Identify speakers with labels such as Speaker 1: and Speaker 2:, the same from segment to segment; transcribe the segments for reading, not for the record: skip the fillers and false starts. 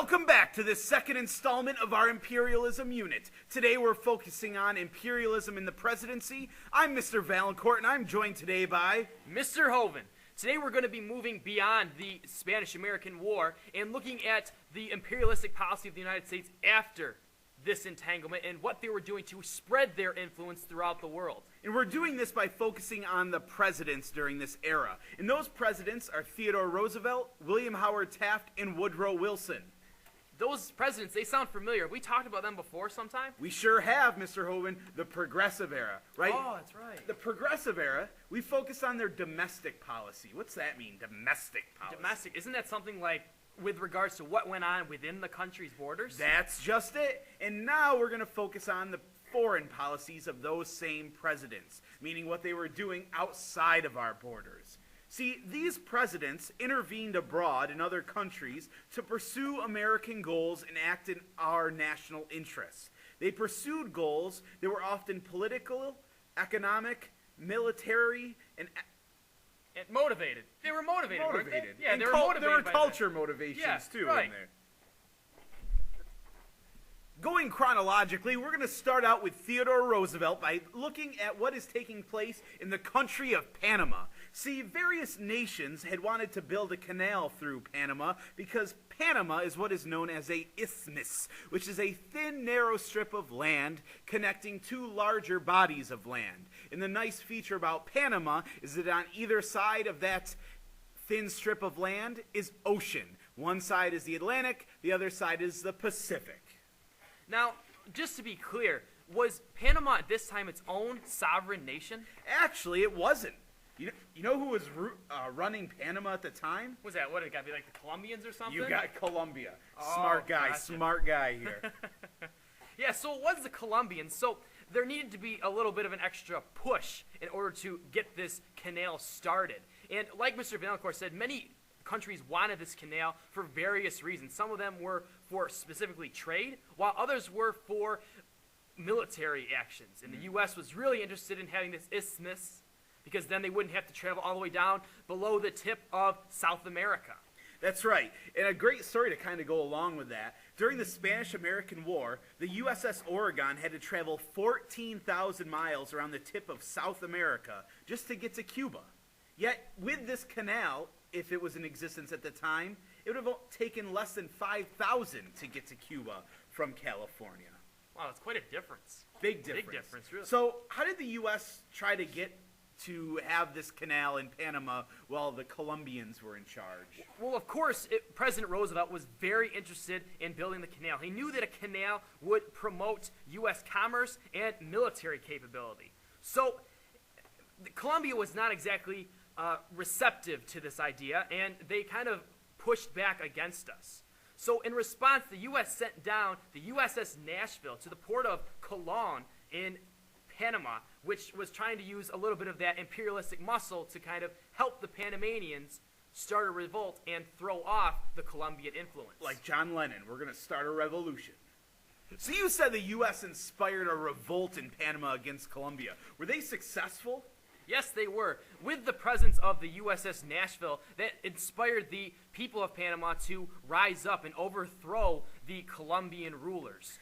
Speaker 1: Welcome back to this second installment of our Imperialism unit. Today we're focusing on imperialism in the presidency. I'm Mr. Valancourt, and I'm joined today by
Speaker 2: Mr. Hoven. Today we're going to be moving beyond the Spanish-American War and looking at the imperialistic policy of the United States after this entanglement and what they were doing to spread their influence throughout the world.
Speaker 1: And we're doing this by focusing on the presidents during this era. And those presidents are Theodore Roosevelt, William Howard Taft, and Woodrow Wilson.
Speaker 2: Those presidents, they sound familiar. Have we talked about them before sometime?
Speaker 1: We sure have, Mr. Hoven, the Progressive Era, right?
Speaker 2: Oh, that's right.
Speaker 1: The Progressive Era, we focus on their domestic policy. What's that mean, domestic policy?
Speaker 2: Domestic, isn't that something like with regards to what went on within the country's borders?
Speaker 1: That's just it. And now we're going to focus on the foreign policies of those same presidents, meaning what they were doing outside of our borders. See, these presidents intervened abroad in other countries to pursue American goals and act in our national interests. They pursued goals that were often political, economic, military, and
Speaker 2: motivated. They were motivated, weren't they? Yeah,
Speaker 1: and
Speaker 2: they were motivated.
Speaker 1: There were
Speaker 2: by
Speaker 1: culture motivations too in there. Going chronologically, we're going to start out with Theodore Roosevelt by looking at what is taking place in the country of Panama. See, various nations had wanted to build a canal through Panama because Panama is what is known as a isthmus, which is a thin, narrow strip of land connecting two larger bodies of land. And the nice feature about Panama is that on either side of that thin strip of land is ocean. One side is the Atlantic, the other side is the Pacific.
Speaker 2: Now, just to be clear, was Panama at this time its own sovereign nation?
Speaker 1: Actually, it wasn't. You know who was running Panama at the time?
Speaker 2: Was that, what, it got to be like the Colombians or something?
Speaker 1: You got Colombia.
Speaker 2: Oh,
Speaker 1: smart guy,
Speaker 2: gotcha.
Speaker 1: Smart guy here.
Speaker 2: Yeah, so it was the Colombians. So there needed to be a little bit of an extra push in order to get this canal started. And like Mr. Valancourt said, many countries wanted this canal for various reasons. Some of them were for specifically trade, while others were for military actions. And the U.S. was really interested in having this isthmus because then they wouldn't have to travel all the way down below the tip of South America.
Speaker 1: That's right. And a great story to kind of go along with that. During the Spanish-American War, the USS Oregon had to travel 14,000 miles around the tip of South America just to get to Cuba. Yet, with this canal, if it was in existence at the time, it would have taken less than 5,000 to get to Cuba from California.
Speaker 2: Wow, that's quite a difference.
Speaker 1: Big difference.
Speaker 2: Big difference, really.
Speaker 1: So, how did the U.S. try to get to have this canal in Panama while the Colombians were in charge?
Speaker 2: Well, of course, President Roosevelt was very interested in building the canal. He knew that a canal would promote U.S. commerce and military capability. So, Colombia was not exactly receptive to this idea, and they kind of pushed back against us. So in response, the U.S. sent down the USS Nashville to the port of Colon in Panama, which was trying to use a little bit of that imperialistic muscle to kind of help the Panamanians start a revolt and throw off the Colombian influence.
Speaker 1: Like John Lennon, we're going to start a revolution. So you said the U.S. inspired a revolt in Panama against Colombia. Were they successful?
Speaker 2: Yes, they were. With the presence of the USS Nashville, that inspired the people of Panama to rise up and overthrow the Colombian rulers.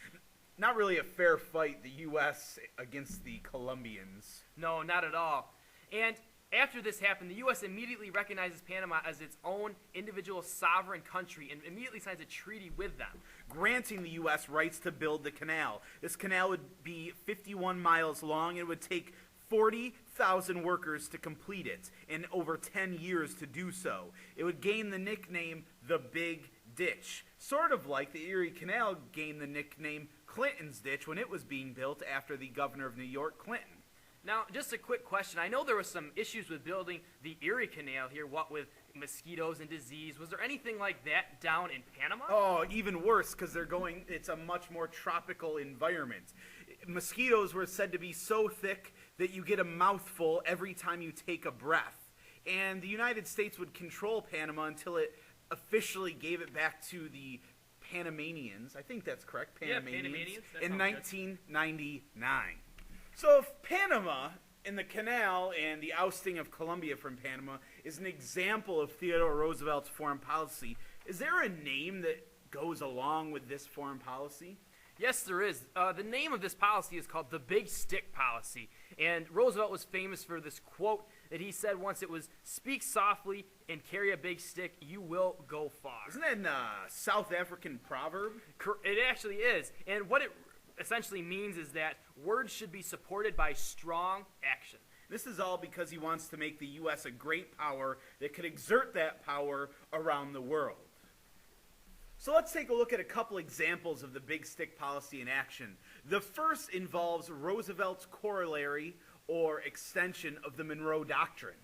Speaker 1: Not really a fair fight, the U.S. against the Colombians.
Speaker 2: No, not at all. And after this happened, the U.S. immediately recognizes Panama as its own individual sovereign country and immediately signs a treaty with them,
Speaker 1: granting the U.S. rights to build the canal. This canal would be 51 miles long and it would take 40,000 workers to complete it, and over 10 years to do so. It would gain the nickname the Big Ditch, sort of like the Erie Canal gained the nickname Clinton's Ditch when it was being built after the governor of New York, Clinton.
Speaker 2: Now, just a quick question. I know there were some issues with building the Erie Canal here, what with mosquitoes and disease. Was there anything like that down in Panama?
Speaker 1: Oh, even worse, because it's a much more tropical environment. Mosquitoes were said to be so thick that you get a mouthful every time you take a breath. And the United States would control Panama until it officially gave it back to the Panamanians. I think that's correct, Panamanians. In 1999. So if Panama and the canal and the ousting of Colombia from Panama is an example of Theodore Roosevelt's foreign policy, is there a name that goes along with this foreign policy?
Speaker 2: Yes, there is. The name of this policy is called the Big Stick Policy. And Roosevelt was famous for this quote that he said once. It was, "Speak softly and carry a big stick, you will go far."
Speaker 1: Isn't that a South African proverb?
Speaker 2: It actually is. And what it essentially means is that words should be supported by strong action.
Speaker 1: This is all because he wants to make the U.S. a great power that could exert that power around the world. So let's take a look at a couple examples of the big stick policy in action. The first involves Roosevelt's corollary or extension of the Monroe Doctrine.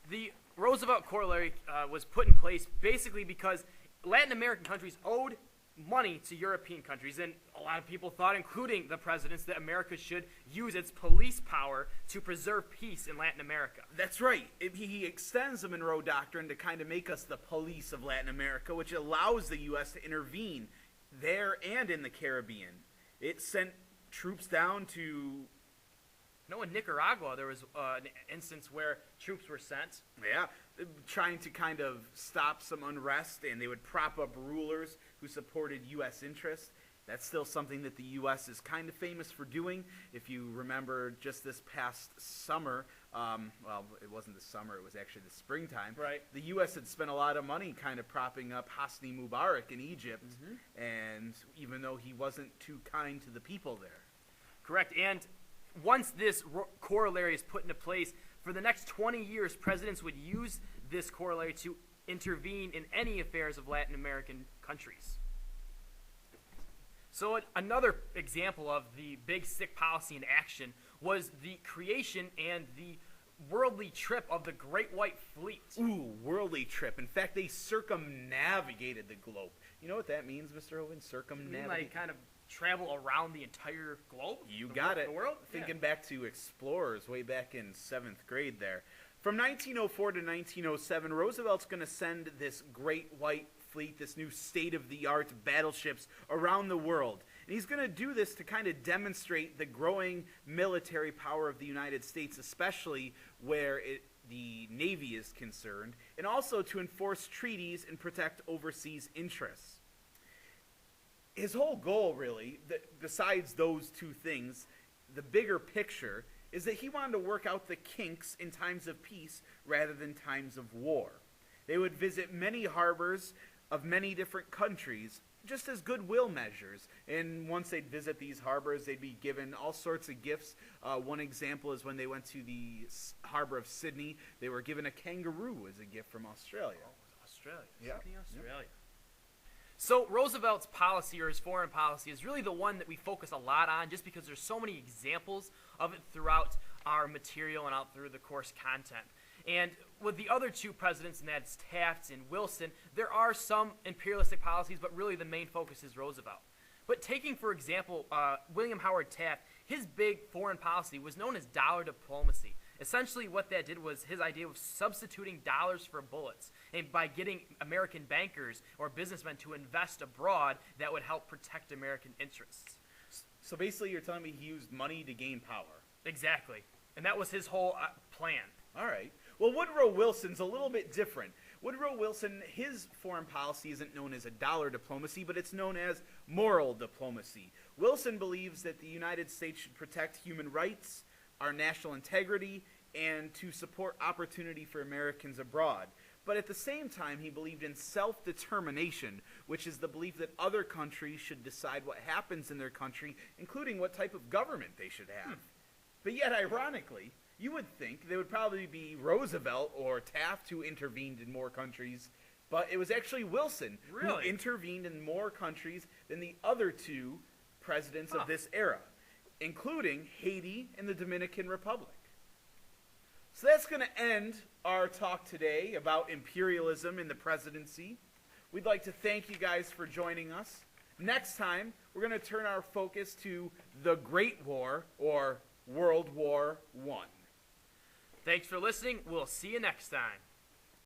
Speaker 2: The Roosevelt corollary was put in place basically because Latin American countries owed money to European countries, and a lot of people thought, including the presidents, that America should use its police power to preserve peace in Latin America.
Speaker 1: That's right. He extends the Monroe Doctrine to kind of make us the police of Latin America, which allows the U.S. to intervene there and in the Caribbean. It sent troops down to...
Speaker 2: In Nicaragua, there was an instance where troops were sent.
Speaker 1: Yeah, trying to kind of stop some unrest, and they would prop up rulers who supported U.S. interests. That's still something that the U.S. is kind of famous for doing. If you remember just this past summer, well, it wasn't the summer, it was actually the springtime.
Speaker 2: Right.
Speaker 1: The U.S. had spent a lot of money kind of propping up Hosni Mubarak in Egypt, and even though he wasn't too kind to the people there.
Speaker 2: Correct, and once this corollary is put into place, for the next 20 years, presidents would use this corollary to intervene in any affairs of Latin American countries. So another example of the big stick policy in action was the creation and the worldly trip of the Great White Fleet.
Speaker 1: Ooh, worldly trip. In fact, they circumnavigated the globe. You know what that means, Mr. Owen? Circumnavigate?
Speaker 2: You mean like kind of travel around the entire globe?
Speaker 1: You got it.
Speaker 2: The world?
Speaker 1: Thinking back to explorers way back in 7th grade there. From 1904 to 1907, Roosevelt's going to send this Great White Fleet, this new state-of-the-art battleships around the world. And he's going to do this to kind of demonstrate the growing military power of the United States, especially where the Navy is concerned, and also to enforce treaties and protect overseas interests. His whole goal, really, besides those two things, the bigger picture, is that he wanted to work out the kinks in times of peace rather than times of war. They would visit many harbors of many different countries just as goodwill measures. And once they'd visit these harbors, they'd be given all sorts of gifts. One example is when they went to the harbor of Sydney, they were given a kangaroo as a gift from Australia.
Speaker 2: Oh, it was Australia.
Speaker 1: Yeah.
Speaker 2: Australia. So Roosevelt's policy, or his foreign policy, is really the one that we focus a lot on just because there's so many examples of it throughout our material and out through the course content. And with the other two presidents, and that's Taft and Wilson, there are some imperialistic policies, but really the main focus is Roosevelt. But taking, for example, William Howard Taft, his big foreign policy was known as dollar diplomacy. Essentially what that did was his idea of substituting dollars for bullets, and by getting American bankers or businessmen to invest abroad, that would help protect American interests.
Speaker 1: So basically you're telling me he used money to gain power.
Speaker 2: Exactly. And that was his whole plan.
Speaker 1: All right. Well, Woodrow Wilson's a little bit different. Woodrow Wilson, his foreign policy isn't known as a dollar diplomacy, but it's known as moral diplomacy. Wilson believes that the United States should protect human rights, our national integrity, and to support opportunity for Americans abroad. But at the same time, he believed in self-determination, which is the belief that other countries should decide what happens in their country, including what type of government they should have. But yet, ironically, you would think there would probably be Roosevelt or Taft who intervened in more countries, but it was actually Wilson who intervened in more countries than the other two presidents of this era, including Haiti and the Dominican Republic. So that's going to end our talk today about imperialism in the presidency. We'd like to thank you guys for joining us. Next time, we're going to turn our focus to the Great War, or World War I.
Speaker 2: Thanks for listening. We'll see you next time.